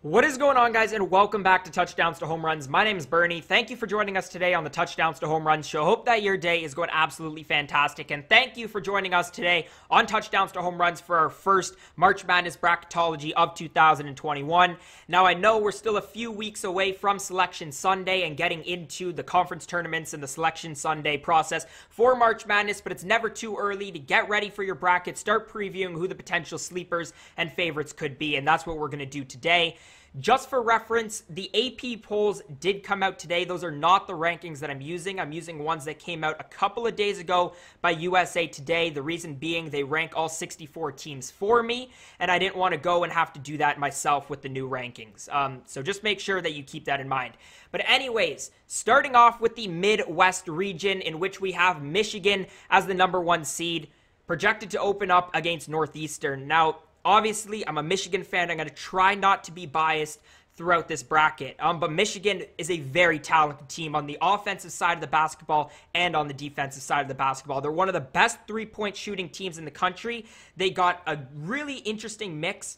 What is going on, guys, and welcome back to Touchdowns to Home Runs. My name is Bernie. Thank you for joining us today on the Touchdowns to Home Runs show. Hope that your day is going absolutely fantastic, and thank you for joining us today on Touchdowns to Home Runs for our first March Madness Bracketology of 2021. Now, I know we're still a few weeks away from Selection Sunday and getting into the conference tournaments and the Selection Sunday process for March Madness, but it's never too early to get ready for your bracket, start previewing who the potential sleepers and favorites could be, and that's what we're going to do today. Just for reference, the AP polls did come out today. Those are not the rankings that I'm using. I'm using ones that came out a couple of days ago by USA Today. The reason being they rank all 64 teams for me, and I didn't want to go and have to do that myself with the new rankings. So just make sure that you keep that in mind. But anyways, starting off with the Midwest region, in which we have Michigan as the #1 seed, projected to open up against Northeastern. Now, obviously, I'm a Michigan fan. I'm going to try not to be biased throughout this bracket. But Michigan is a very talented team on the offensive side of the basketball and on the defensive side of the basketball. They're one of the best three-point shooting teams in the country. They got a really interesting mix,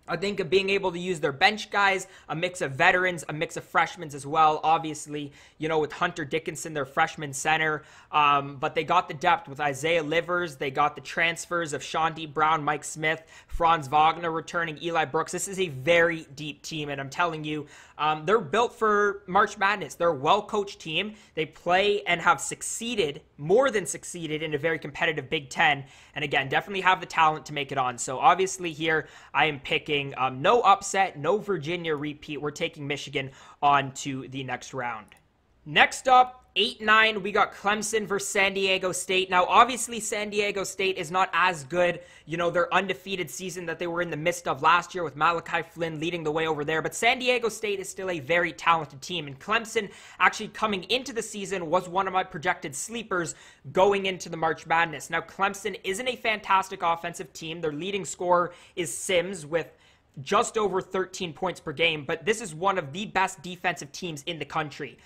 I think, of being able to use their bench guys, a mix of veterans, a mix of freshmen as well. Obviously, you know, with Hunter Dickinson, their freshman center. But they got the depth with Isaiah Livers. They got the transfers of Sean D. Brown, Mike Smith, Franz Wagner returning, Eli Brooks. This is a very deep team, and I'm telling you, they're built for March Madness. They're a well-coached team. They play and have succeeded, more than succeeded, in a very competitive Big Ten. And again, definitely have the talent to make it on. So obviously here, I am picking no upset, no Virginia repeat. We're taking Michigan on to the next round. Next up, 8-9, we got Clemson versus San Diego State. Now, obviously, San Diego State is not as good, you know, their undefeated season that they were in the midst of last year with Malachi Flynn leading the way over there. But San Diego State is still a very talented team. And Clemson, actually coming into the season, was one of my projected sleepers going into the March Madness. Now, Clemson isn't a fantastic offensive team. Their leading scorer is Sims with just over 13 points per game, but this is one of the best defensive teams in the country.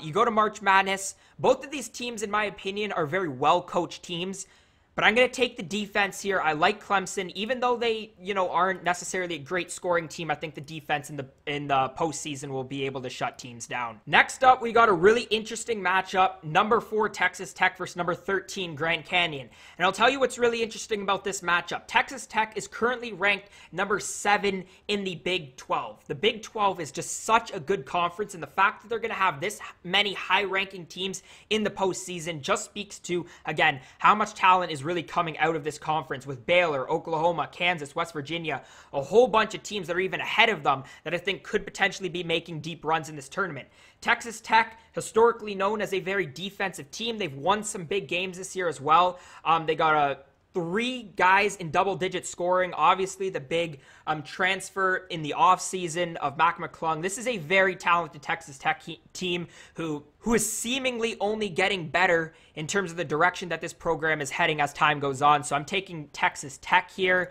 You go to March Madness, both of these teams, in my opinion, are very well-coached teams, but I'm going to take the defense here. I like Clemson, even though they, you know, aren't necessarily a great scoring team. I think the defense in the postseason will be able to shut teams down. Next up, we got a really interesting matchup: #4 Texas Tech versus #13 Grand Canyon. And I'll tell you what's really interesting about this matchup. Texas Tech is currently ranked #7 in the Big 12. The Big 12 is just such a good conference, and the fact that they're going to have this many high-ranking teams in the postseason just speaks to, again, how much talent is really coming out of this conference, with Baylor, Oklahoma, Kansas, West Virginia, a whole bunch of teams that are even ahead of them that I think could potentially be making deep runs in this tournament. Texas Tech, historically known as a very defensive team. They've won some big games this year as well. They got 3 guys in double-digit scoring. Obviously, the big transfer in the offseason of Mac McClung. This is a very talented Texas Tech team who is seemingly only getting better in terms of the direction that this program is heading as time goes on. So I'm taking Texas Tech here.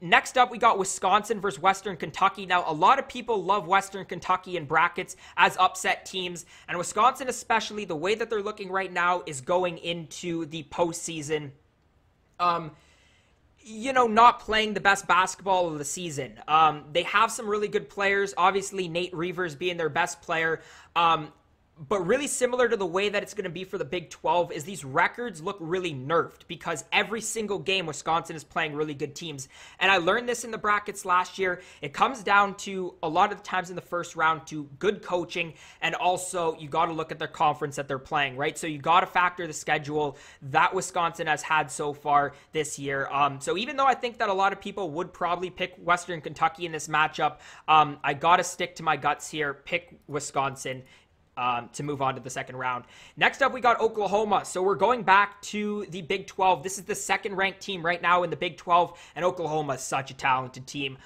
Next up, we got Wisconsin versus Western Kentucky. Now, a lot of people love Western Kentucky in brackets as upset teams, and Wisconsin especially, the way that they're looking right now, is going into the postseason you know, not playing the best basketball of the season. They have some really good players, obviously Nate Reavers being their best player. But really similar to the way that it's going to be for the Big 12 is these records look really nerfed because every single game Wisconsin is playing really good teams. And I learned this in the brackets last year. It comes down to, a lot of the times in the first round, to good coaching, and also you got to look at their conference that they're playing, right? So you got to factor the schedule that Wisconsin has had so far this year. So even though I think that a lot of people would probably pick Western Kentucky in this matchup, I got to stick to my guts here, pick Wisconsin to move on to the second round. Next up, we got Oklahoma. So we're going back to the Big 12. This is the second-ranked team right now in the Big 12, and Oklahoma is such a talented team.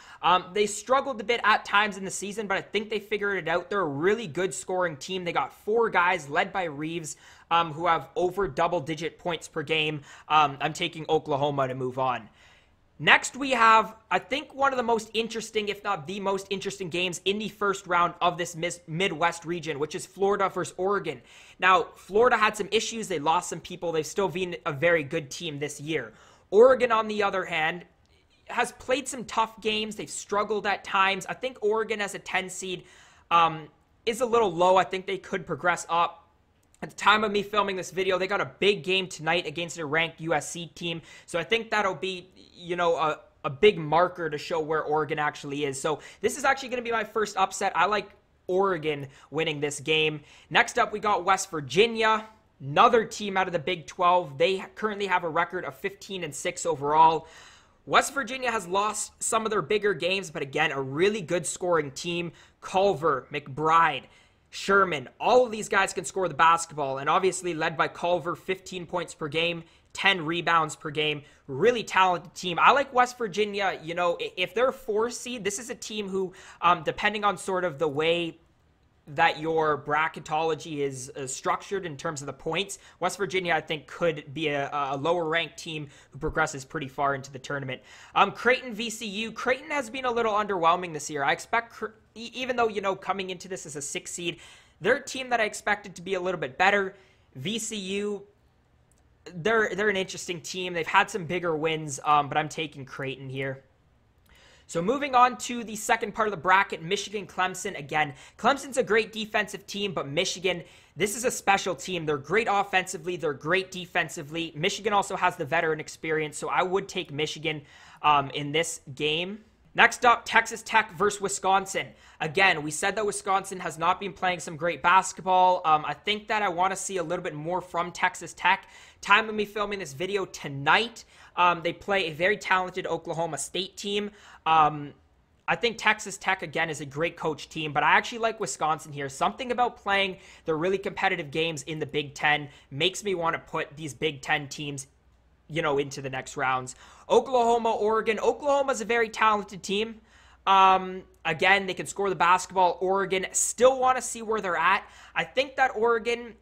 They struggled a bit at times in the season, but I think they figured it out. They're a really good scoring team. They got 4 guys led by Reeves who have over double-digit points per game. I'm taking Oklahoma to move on. Next, we have, I think, one of the most interesting, if not the most interesting games in the first round of this Midwest region, which is Florida versus Oregon. Now, Florida had some issues. They lost some people. They've still been a very good team this year. Oregon, on the other hand, has played some tough games. They've struggled at times. I think Oregon as a 10 seed is a little low. I think they could progress up. At the time of me filming this video, they got a big game tonight against a ranked USC team. So I think that'll be, a big marker to show where Oregon actually is. So this is actually going to be my first upset. I like Oregon winning this game. Next up, we got West Virginia, another team out of the Big 12. They currently have a record of 15-6 overall. West Virginia has lost some of their bigger games, but again, a really good scoring team. Culver, McBride, Sherman, all of these guys can score the basketball, and obviously led by Culver, 15 points per game, 10 rebounds per game. Really talented team. I like West Virginia. If they're a 4 seed, this is a team who, depending on sort of the way that your bracketology is structured in terms of the points, West Virginia, I think, could be a lower-ranked team who progresses pretty far into the tournament. Creighton, VCU. Creighton has been a little underwhelming this year. I expect, even though, coming into this as a 6 seed, they're a team that I expected to be a little bit better. VCU, they're an interesting team. They've had some bigger wins, but I'm taking Creighton here. So moving on to the second part of the bracket, Michigan, Clemson. Again, Clemson's a great defensive team, but Michigan, this is a special team. They're great offensively. They're great defensively. Michigan also has the veteran experience, so I would take Michigan in this game. Next up, Texas Tech versus Wisconsin. Again, we said that Wisconsin has not been playing some great basketball. I think that I want to see a little bit more from Texas Tech. Time of me filming this video tonight, they play a very talented Oklahoma State team. I think Texas Tech, again, is a great coach team, but I actually like Wisconsin here. Something about playing the really competitive games in the Big Ten makes me want to put these Big Ten teams into the next rounds. Oklahoma, Oregon. Oklahoma's a very talented team. Again, they can score the basketball. Oregon, still want to see where they're at. I think that Oregon,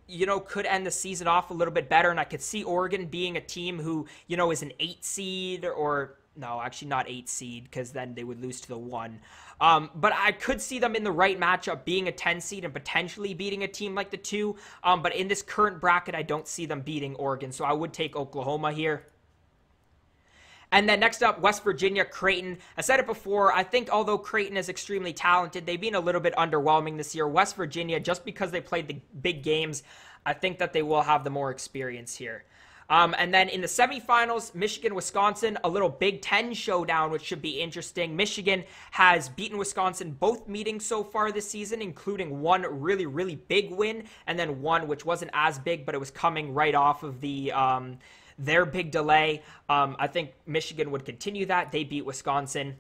could end the season off a little bit better, and I could see Oregon being a team who, is an 8 seed or... No, actually not 8 seed, because then they would lose to the 1. But I could see them in the right matchup being a 10 seed and potentially beating a team like the 2. But in this current bracket, I don't see them beating Oregon. So I would take Oklahoma here. And then next up, West Virginia, Creighton. I said it before, I think although Creighton is extremely talented, they've been a little bit underwhelming this year. West Virginia, just because they played the big games, I think that they will have the more experience here. And then in the semifinals, Michigan, Wisconsin, a little Big Ten showdown, which should be interesting. Michigan has beaten Wisconsin both meetings so far this season, including one really, really big win, and then one which wasn't as big, but it was coming right off of the their big delay. I think Michigan would continue that. They beat Wisconsin.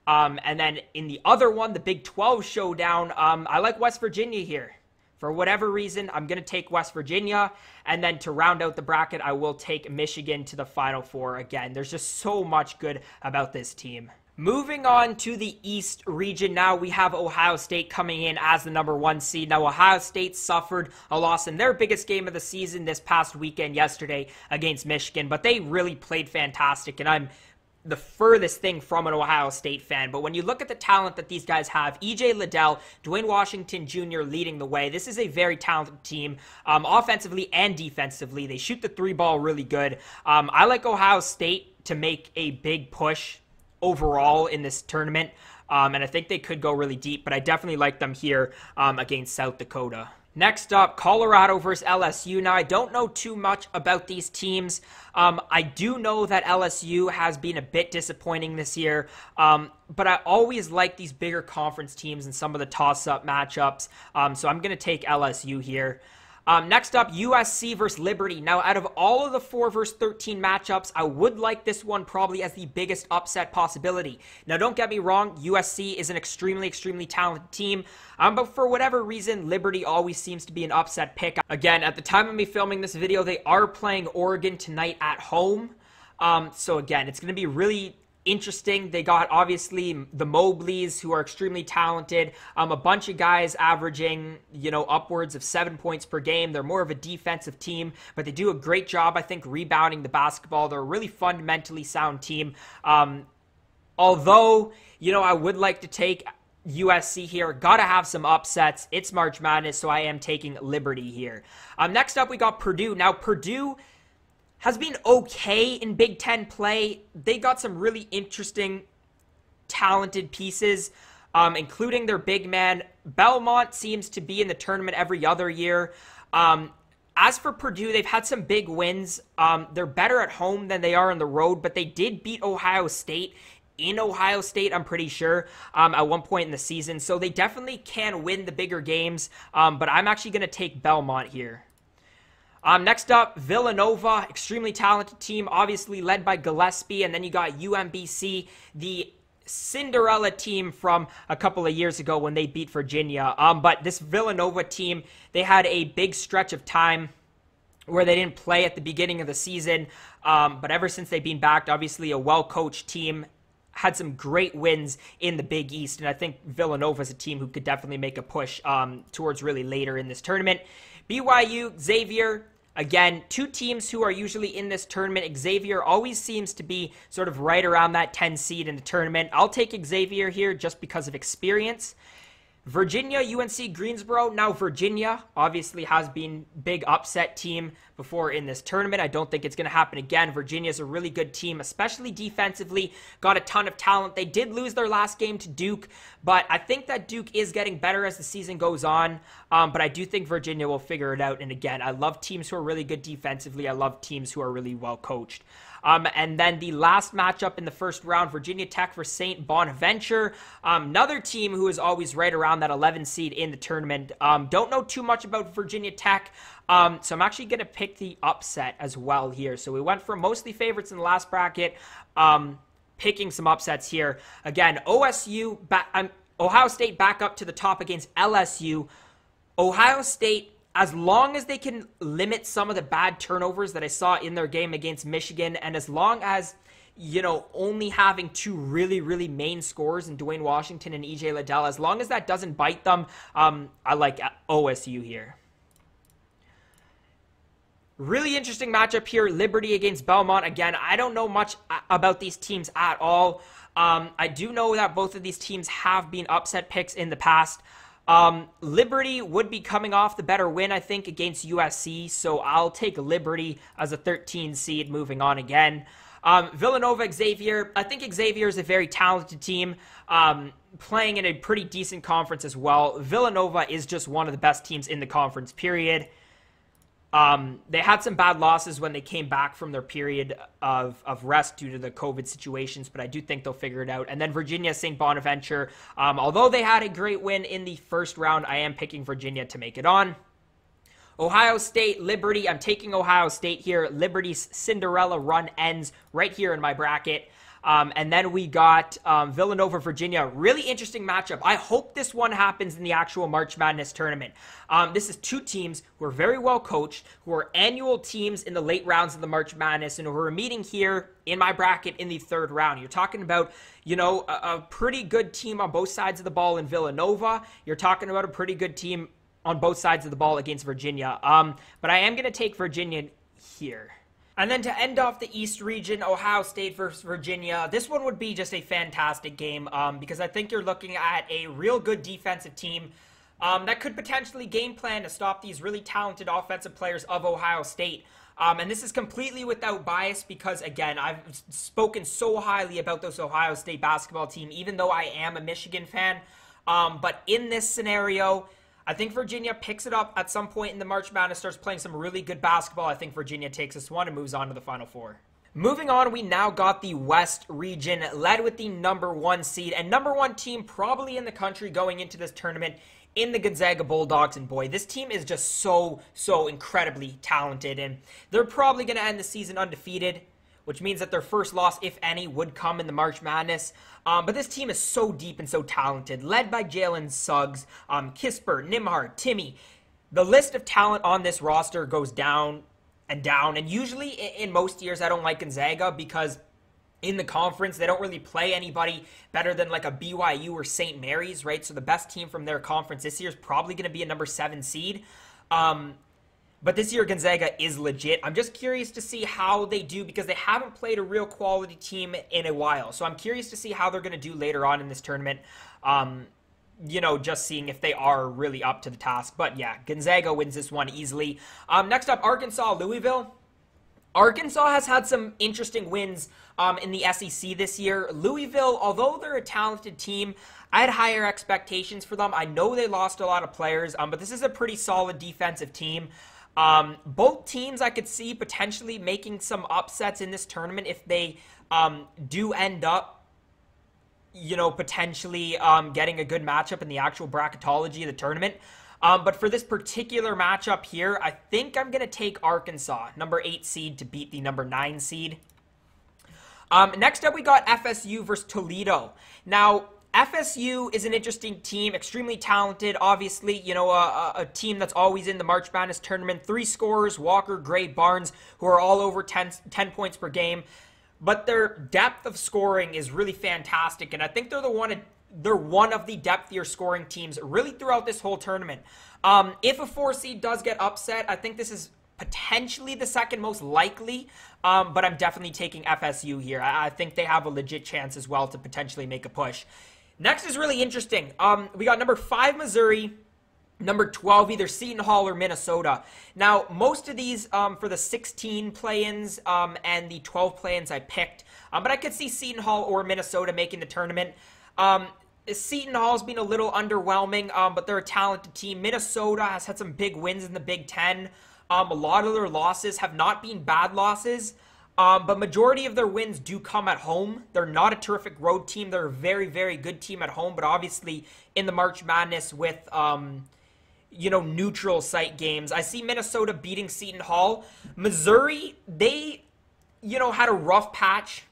And then in the other one, the Big 12 showdown, I like West Virginia here. For whatever reason, I'm going to take West Virginia. And then to round out the bracket, I will take Michigan to the Final Four again. There's just so much good about this team. Moving on to the East region now, we have Ohio State coming in as the number 1 seed. Now, Ohio State suffered a loss in their biggest game of the season this past weekend yesterday against Michigan, but they really played fantastic, and I'm the furthest thing from an Ohio State fan. But when you look at the talent that these guys have, E.J. Liddell, Dwayne Washington Jr. leading the way, this is a very talented team, offensively and defensively. They shoot the 3 ball really good. I like Ohio State to make a big push overall in this tournament, and I think they could go really deep, but I definitely like them here against South Dakota. Next up, Colorado versus LSU. Now, I don't know too much about these teams. I do know that LSU has been a bit disappointing this year, but I always like these bigger conference teams and some of the toss-up matchups, so I'm going to take LSU here. Next up, USC versus Liberty. Now, out of all of the 4 versus 13 matchups, I would like this one probably as the biggest upset possibility. Now, don't get me wrong, USC is an extremely, extremely talented team, but for whatever reason, Liberty always seems to be an upset pick. Again, at the time of me filming this video, they are playing Oregon tonight at home. So again, it's going to be really interesting. They got obviously the Mobleys, who are extremely talented, a bunch of guys averaging upwards of 7 points per game. They're more of a defensive team, but they do a great job, I think, rebounding the basketball. They're a really fundamentally sound team. Although I would like to take USC here. Gotta have some upsets. It's March Madness, so I am taking Liberty here. Next up, we got Purdue. Now, Purdue, has been okay in Big Ten play. They got some really interesting, talented pieces, including their big man. Belmont seems to be in the tournament every other year. As for Purdue, they've had some big wins. They're better at home than they are on the road, but they did beat Ohio State in Ohio State, I'm pretty sure, at one point in the season. So they definitely can win the bigger games, but I'm actually going to take Belmont here. Next up, Villanova, extremely talented team, obviously led by Gillespie, and then you got UMBC, the Cinderella team from a couple of years ago when they beat Virginia. But this Villanova team, they had a big stretch of time where they didn't play at the beginning of the season, but ever since they've been back, obviously a well-coached team, had some great wins in the Big East, and I think Villanova is a team who could definitely make a push towards really later in this tournament. BYU, Xavier, again, two teams who are usually in this tournament. Xavier always seems to be sort of right around that 10 seed in the tournament. I'll take Xavier here just because of experience. Virginia, UNC Greensboro. Now Virginia obviously has been big upset team before in this tournament. I don't think it's going to happen again. Virginia's a really good team, especially defensively. Got a ton of talent. They did lose their last game to Duke, but I think that Duke is getting better as the season goes on. But I do think Virginia will figure it out. And again, I love teams who are really good defensively. I love teams who are really well coached. And then the last matchup in the first round, Virginia Tech for St. Bonaventure. Another team who is always right around that 11 seed in the tournament. Don't know too much about Virginia Tech, so I'm actually going to pick the upset as well here. So we went from mostly favorites in the last bracket, picking some upsets here. Again, Ohio State back up to the top against LSU. Ohio State, as long as they can limit some of the bad turnovers that I saw in their game against Michigan, and as long as, you know, only having two really, really main scorers in Dwayne Washington and EJ Liddell, as long as that doesn't bite them, I like OSU here. Really interesting matchup here, Liberty against Belmont. Again, I don't know much about these teams at all. I do know that both of these teams have been upset picks in the past. Liberty would be coming off the better win, I think, against USC, so I'll take Liberty as a 13 seed moving on again. Villanova, Xavier. I think Xavier is a very talented team, playing in a pretty decent conference as well. Villanova is just one of the best teams in the conference, period. They had some bad losses when they came back from their period of rest due to the COVID situations, but I do think they'll figure it out. And then Virginia, St. Bonaventure. Although they had a great win in the first round, I am picking Virginia to make it on. Ohio State, Liberty. I'm taking Ohio State here. Liberty's Cinderella run ends right here in my bracket. And then we got Villanova, Virginia. Really interesting matchup. I hope this one happens in the actual March Madness tournament. This is two teams who are very well coached, who are annual teams in the late rounds of the March Madness, and who are meeting here in my bracket in the third round. You're talking about, you know, a pretty good team on both sides of the ball in Villanova. You're talking about a pretty good team on both sides of the ball against Virginia. But I am going to take Virginia here. And then to end off the East region, Ohio State versus Virginia. This one would be just a fantastic game because I think you're looking at a real good defensive team that could potentially game plan to stop these really talented offensive players of Ohio State. And this is completely without bias because, again, I've spoken so highly about this Ohio State basketball team, even though I am a Michigan fan. But in this scenario, I think Virginia picks it up at some point in the March Madness, starts playing some really good basketball. I think Virginia takes this one and moves on to the Final Four. Moving on, we now got the West region, led with the #1 seed and #1 team probably in the country going into this tournament in the Gonzaga Bulldogs. And boy, this team is just so incredibly talented. And they're probably going to end the season undefeated, which means that their first loss, if any, would come in the March Madness. But this team is so deep and so talented, led by Jalen Suggs, Kisper, Nimhard, Timmy. The list of talent on this roster goes down and down. And usually in most years, I don't like Gonzaga because in the conference, they don't really play anybody better than like a BYU or St. Mary's, right? So the best team from their conference this year is probably going to be a #7 seed. But this year, Gonzaga is legit. I'm just curious to see how they do because they haven't played a real quality team in a while. So I'm curious to see how they're going to do later on in this tournament. You know, just seeing if they are really up to the task. But yeah, Gonzaga wins this one easily. Next up, Arkansas, Louisville. Arkansas has had some interesting wins in the SEC this year. Louisville, although they're a talented team, I had higher expectations for them. I know they lost a lot of players, but this is a pretty solid defensive team. Both teams I could see potentially making some upsets in this tournament if they do end up, potentially getting a good matchup in the actual bracketology of the tournament. But for this particular matchup here, I think I'm going to take Arkansas, number 8 seed, to beat the number 9 seed. Next up, we got FSU versus Toledo. Now, FSU is an interesting team, extremely talented, obviously, a team that's always in the March Madness tournament. 3 scorers, Walker, Gray, Barnes, who are all over 10 points per game. But their depth of scoring is really fantastic, and I think they're one of the depthier scoring teams really throughout this whole tournament. If a 4 seed does get upset, I think this is potentially the second most likely, but I'm definitely taking FSU here. I think they have a legit chance as well to potentially make a push. Next is really interesting. We got number 5 Missouri, number 12 either Seton Hall or Minnesota. Now, most of these for the 16 play-ins and the 12 play-ins I picked, but I could see Seton Hall or Minnesota making the tournament. Seton Hall's been a little underwhelming, but they're a talented team. Minnesota has had some big wins in the Big Ten. A lot of their losses have not been bad losses, but majority of their wins do come at home. They're not a terrific road team. They're a very, very good team at home, but obviously in the March Madness with, neutral site games, I see Minnesota beating Seton Hall. Missouri, they, had a rough patch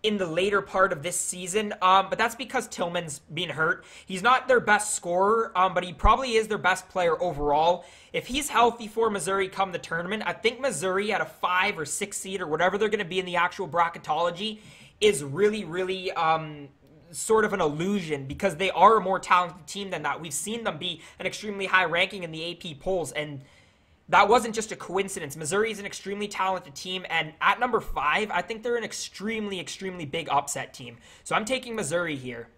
in the later part of this season, but that's because Tillman's been hurt. He's not their best scorer, but he probably is their best player overall. If he's healthy for Missouri come the tournament, I think Missouri at a 5 or 6 seed or whatever they're going to be in the actual bracketology is really, really sort of an illusion, because they are a more talented team than that. We've seen them be an extremely high ranking in the AP polls, and that wasn't just a coincidence. Missouri is an extremely talented team, and at number 5, I think they're an extremely, extremely big upset team. So I'm taking Missouri here.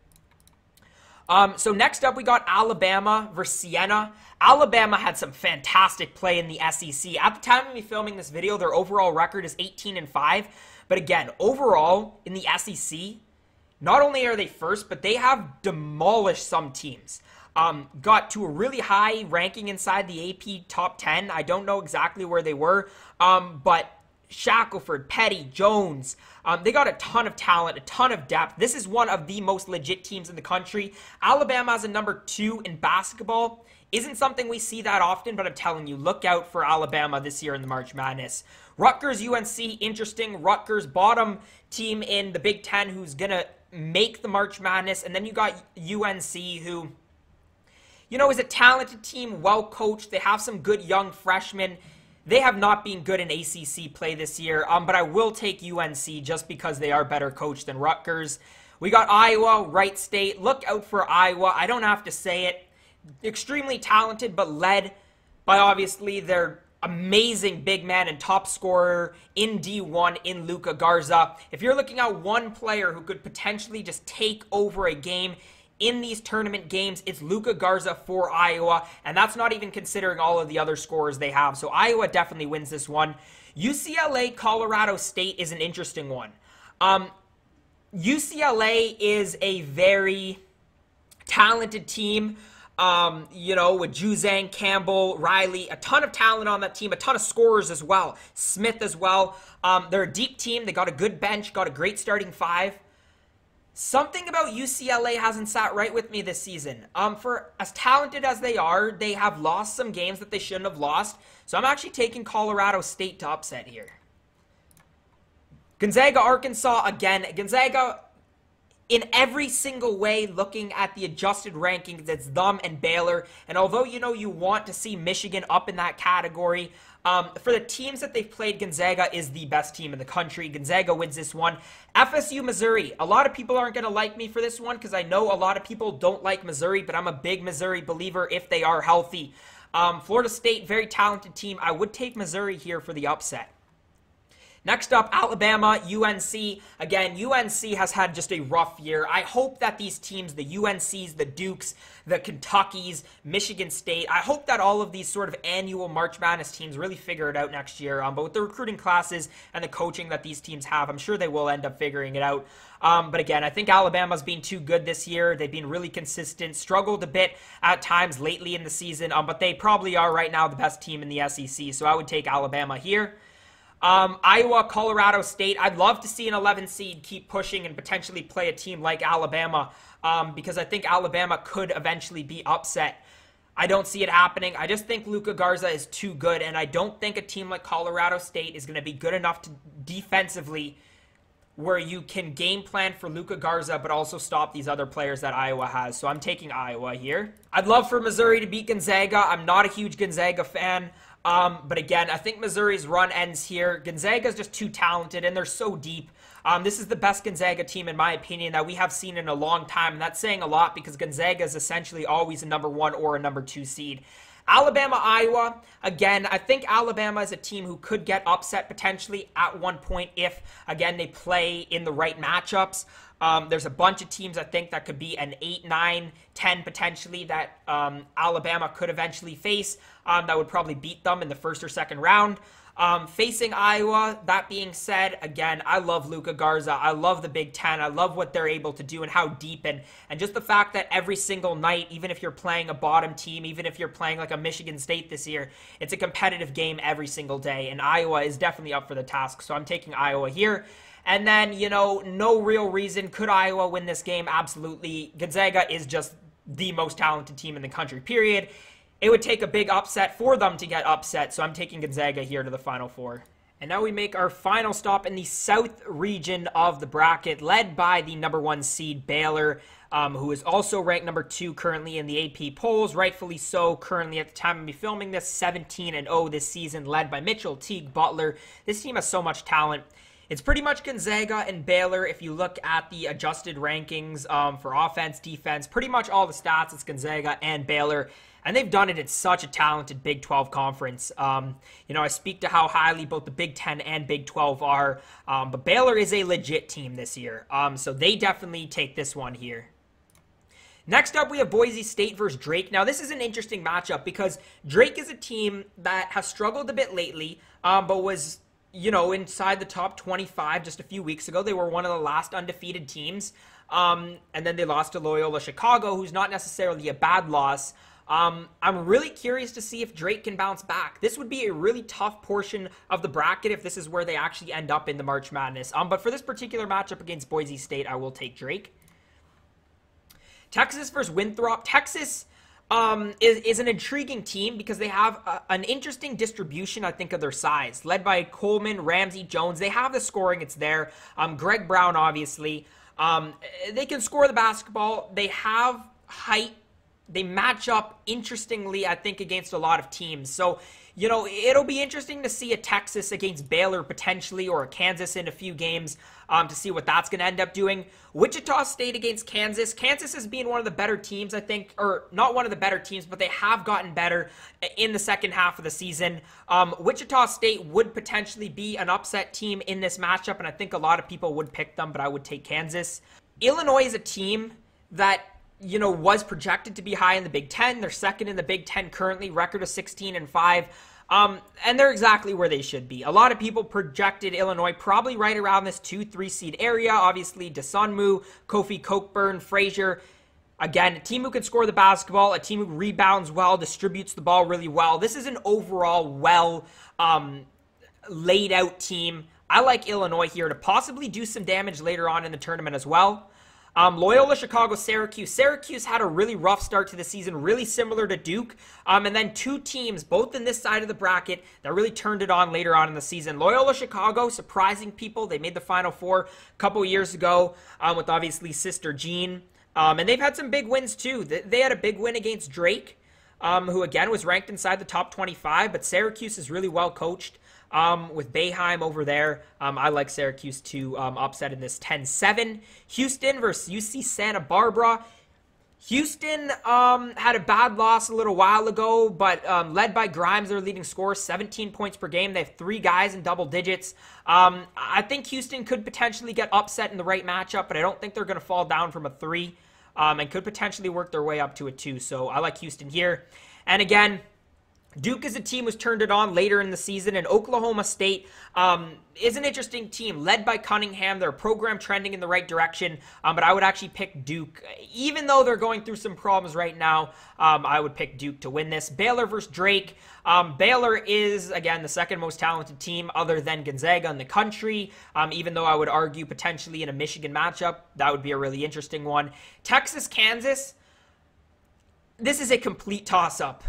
So next up, we got Alabama versus Siena. Alabama had some fantastic play in the SEC. At the time of me filming this video, their overall record is 18-5. But again, overall, in the SEC, not only are they first, but they have demolished some teams. Got to a really high ranking inside the AP top 10. I don't know exactly where they were, but Shackelford, Petty, Jones, they got a ton of talent, a ton of depth. This is one of the most legit teams in the country. Alabama as a number 2 in basketball isn't something we see that often, but I'm telling you, look out for Alabama this year in the March Madness. Rutgers, UNC, interesting. Rutgers, bottom team in the Big Ten who's going to make the March Madness. And then you got UNC who, is a talented team, well coached. They have some good young freshmen. They have not been good in ACC play this year, but I will take UNC just because they are better coached than Rutgers. We got Iowa, Wright State. Look out for Iowa. I don't have to say it. Extremely talented, but led by obviously their amazing big man and top scorer in D1 in Luka Garza. If you're looking at one player who could potentially just take over a game in these tournament games, it's Luka Garza for Iowa, and that's not even considering all of the other scorers they have. So Iowa definitely wins this one. UCLA, Colorado State is an interesting one. UCLA is a very talented team, with Juzang, Campbell, Riley, a ton of talent on that team, a ton of scorers as well, Smith as well. They're a deep team. They got a good bench, got a great starting 5. Something about UCLA hasn't sat right with me this season. For as talented as they are, they have lost some games that they shouldn't have lost. So I'm actually taking Colorado State to upset here. Gonzaga, Arkansas, again. Gonzaga, in every single way, looking at the adjusted rankings, it's them and Baylor. And although, you want to see Michigan up in that category, for the teams that they've played, Gonzaga is the best team in the country. Gonzaga wins this one. FSU, Missouri. A lot of people aren't going to like me for this one because I know a lot of people don't like Missouri, but I'm a big Missouri believer if they are healthy. Florida State, very talented team. I would take Missouri here for the upset. Next up, Alabama, UNC. Again, UNC has had just a rough year. I hope that these teams, the UNCs, the Dukes, the Kentuckys, Michigan State, I hope that all of these sort of annual March Madness teams really figure it out next year. But with the recruiting classes and the coaching that these teams have, I'm sure they will end up figuring it out. But again, I think Alabama's been too good this year. They've been really consistent, struggled a bit at times lately in the season, but they probably are right now the best team in the SEC. So I would take Alabama here. Iowa, Colorado State. I'd love to see an 11 seed keep pushing and potentially play a team like Alabama because I think Alabama could eventually be upset. I don't see it happening. I just think Luka Garza is too good, and I don't think a team like Colorado State is going to be good enough to defensively where you can game plan for Luka Garza but also stop these other players that Iowa has. So I'm taking Iowa here. I'd love for Missouri to beat Gonzaga. I'm not a huge Gonzaga fan. But again, I think Missouri's run ends here. Gonzaga's just too talented, and they're so deep. This is the best Gonzaga team, in my opinion, that we have seen in a long time. And that's saying a lot because Gonzaga is essentially always a number 1 or a number 2 seed. Alabama, Iowa. Again, I think Alabama is a team who could get upset potentially at one point if, again, they play in the right matchups. There's a bunch of teams, I think, that could be an 8, 9, 10 potentially that Alabama could eventually face that would probably beat them in the first or second round. Facing Iowa, that being said, again, I love Luka Garza. I love the Big Ten. I love what they're able to do and how deep. And just the fact that every single night, even if you're playing a bottom team, even if you're playing like a Michigan State this year, it's a competitive game every single day. And Iowa is definitely up for the task. So I'm taking Iowa here. And then, no real reason. Could Iowa win this game? Absolutely. Gonzaga is just the most talented team in the country, period. It would take a big upset for them to get upset, so I'm taking Gonzaga here to the Final Four. And now we make our final stop in the South region of the bracket, led by the number 1 seed Baylor, who is also ranked number 2 currently in the AP polls, rightfully so. Currently, at the time of me filming this, 17-0 this season, led by Mitchell Teague Butler. This team has so much talent. It's pretty much Gonzaga and Baylor. If you look at the adjusted rankings for offense, defense, pretty much all the stats, it's Gonzaga and Baylor. And they've done it in such a talented Big 12 conference. I speak to how highly both the Big 10 and Big 12 are. But Baylor is a legit team this year. So they definitely take this one here. Next up, we have Boise State versus Drake. Now, this is an interesting matchup because Drake is a team that has struggled a bit lately, but was inside the top 25 just a few weeks ago. They were one of the last undefeated teams. And then they lost to Loyola Chicago, who's not necessarily a bad loss. I'm really curious to see if Drake can bounce back. This would be a really tough portion of the bracket if this is where they actually end up in the March Madness. But for this particular matchup against Boise State, I will take Drake. Texas versus Winthrop. Texas is an intriguing team because they have an interesting distribution, I think, of their size. Led by Coleman, Ramsey, Jones. They have the scoring. It's there. Greg Brown, obviously. They can score the basketball. They have height. They match up interestingly, I think, against a lot of teams. So, it'll be interesting to see a Texas against Baylor potentially, or a Kansas in a few games to see what that's going to end up doing. Wichita State against Kansas. Kansas has been one of the better teams, I think, or not one of the better teams, but they have gotten better in the second half of the season. Wichita State would potentially be an upset team in this matchup, and I think a lot of people would pick them, but I would take Kansas. Illinois is a team that was projected to be high in the Big Ten. They're second in the Big Ten currently, record of 16-5. And they're exactly where they should be. A lot of people projected Illinois probably right around this 2-3 seed area. Obviously, Desunmu, Kofi Cockburn, Frazier. Again, a team who can score the basketball, a team who rebounds well, distributes the ball really well. This is an overall laid out team. I like Illinois here to possibly do some damage later on in the tournament as well. Loyola Chicago, Syracuse. Syracuse had a really rough start to the season, really similar to Duke. And then two teams, both in this side of the bracket, that really turned it on later on in the season. Loyola Chicago, surprising people. They made the Final Four a couple years ago with obviously Sister Jean. And they've had some big wins too. They had a big win against Drake, who again was ranked inside the top 25. But Syracuse is really well coached. With Boeheim over there. I like Syracuse to upset in this 10-7. Houston versus UC Santa Barbara. Houston had a bad loss a little while ago, but led by Grimes, their leading scorer, 17 points per game. They have 3 guys in double digits. I think Houston could potentially get upset in the right matchup, but I don't think they're going to fall down from a 3 and could potentially work their way up to a 2. So I like Houston here. And again, Duke is a team who's turned it on later in the season, and Oklahoma State is an interesting team led by Cunningham. Their program trending in the right direction, but I would actually pick Duke. Even though they're going through some problems right now, I would pick Duke to win this. Baylor versus Drake. Baylor is, again, the second most talented team other than Gonzaga in the country, even though I would argue potentially in a Michigan matchup, that would be a really interesting one. Texas, Kansas. This is a complete toss-up.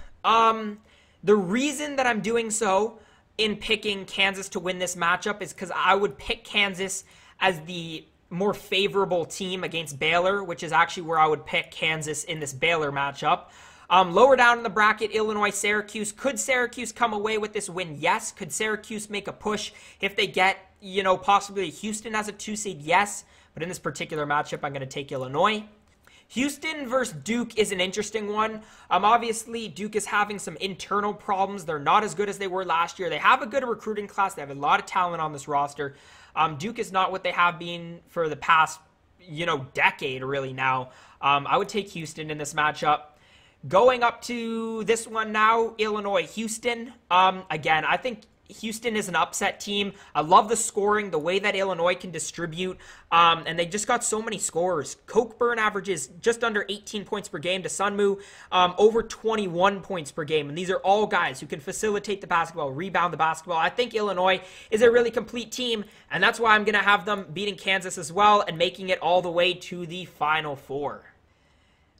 The reason that I'm doing so in picking Kansas to win this matchup is because I would pick Kansas as the more favorable team against Baylor, which is actually where I would pick Kansas in this Baylor matchup. Lower down in the bracket, Illinois, Syracuse. Could Syracuse come away with this win? Yes. Could Syracuse make a push if they get, possibly Houston as a 2 seed? Yes. But in this particular matchup, I'm going to take Illinois. Houston versus Duke is an interesting one. Obviously, Duke is having some internal problems. They're not as good as they were last year. They have a good recruiting class. They have a lot of talent on this roster. Duke is not what they have been for the past, decade really now. I would take Houston in this matchup. Going up to this one now, Illinois, Houston. Again, I think Houston is an upset team. I love the scoring, the way that Illinois can distribute, and they just got so many scores. Cockburn averages just under 18 points per game to Sunmu, over 21 points per game, and these are all guys who can facilitate the basketball, rebound the basketball. I think Illinois is a really complete team, and that's why I'm going to have them beating Kansas as well and making it all the way to the Final Four.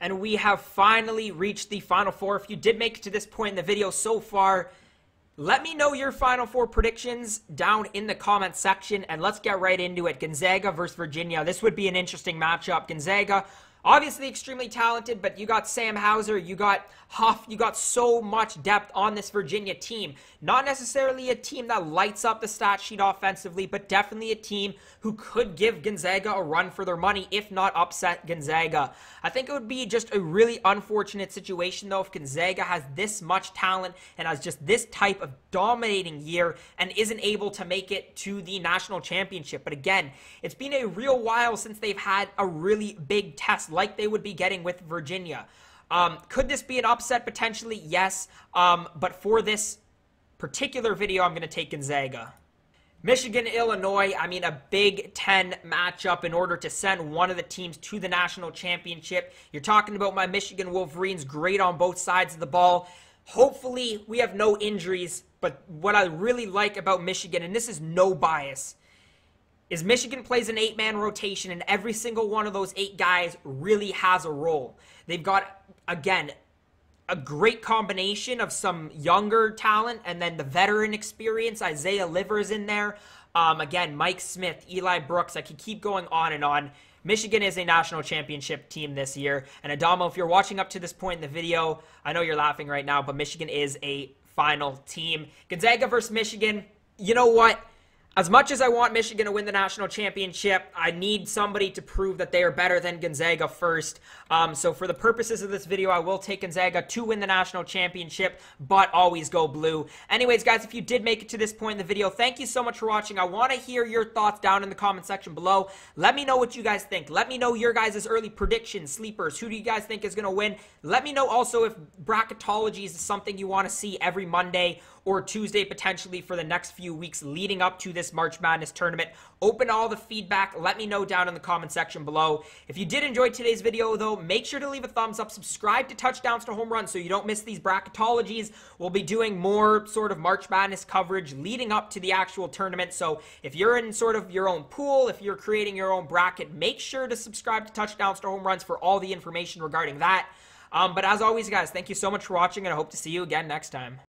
And we have finally reached the Final Four. If you did make it to this point in the video so far, let me know your Final Four predictions down in the comment section, and let's get right into it. Gonzaga versus Virginia. This would be an interesting matchup. Gonzaga, obviously extremely talented, but you got Sam Hauser, you got Huff, you got so much depth on this Virginia team. Not necessarily a team that lights up the stat sheet offensively, but definitely a team who could give Gonzaga a run for their money, if not upset Gonzaga. I think it would be just a really unfortunate situation, though, if Gonzaga has this much talent and has just this type of dominating year and isn't able to make it to the national championship. But again, it's been a real while since they've had a really big test like they would be getting with Virginia. Could this be an upset? Potentially, yes. But for this particular video, I'm going to take Gonzaga. Michigan, Illinois, a Big Ten matchup in order to send one of the teams to the national championship. You're talking about my Michigan Wolverines, great on both sides of the ball. Hopefully, we have no injuries, but what I really like about Michigan, and this is no bias, is Michigan plays an 8-man rotation, and every single one of those 8 guys really has a role. They've got, again, a great combination of some younger talent and then the veteran experience. Isaiah Livers in there. Again, Mike Smith, Eli Brooks. I could keep going on and on. Michigan is a national championship team this year. And Adamo, if you're watching up to this point in the video, I know you're laughing right now, but Michigan is a final team. Gonzaga versus Michigan. You know what? As much as I want Michigan to win the national championship, I need somebody to prove that they are better than Gonzaga first. So for the purposes of this video, I will take Gonzaga to win the national championship, but always go blue. Anyways, guys, if you did make it to this point in the video, thank you so much for watching. I want to hear your thoughts down in the comment section below. Let me know what you guys think. Let me know your guys' early predictions, sleepers. Who do you guys think is going to win? Let me know also if Bracketology is something you want to see every Monday or Tuesday potentially for the next few weeks leading up to this March Madness tournament. Open all the feedback. Let me know down in the comment section below. If you did enjoy today's video, though, make sure to leave a thumbs up. Subscribe to Touchdowns to Home Runs so you don't miss these bracketologies. We'll be doing more sort of March Madness coverage leading up to the actual tournament. So if you're in sort of your own pool, if you're creating your own bracket, make sure to subscribe to Touchdowns to Home Runs for all the information regarding that. But as always, guys, thank you so much for watching, and I hope to see you again next time.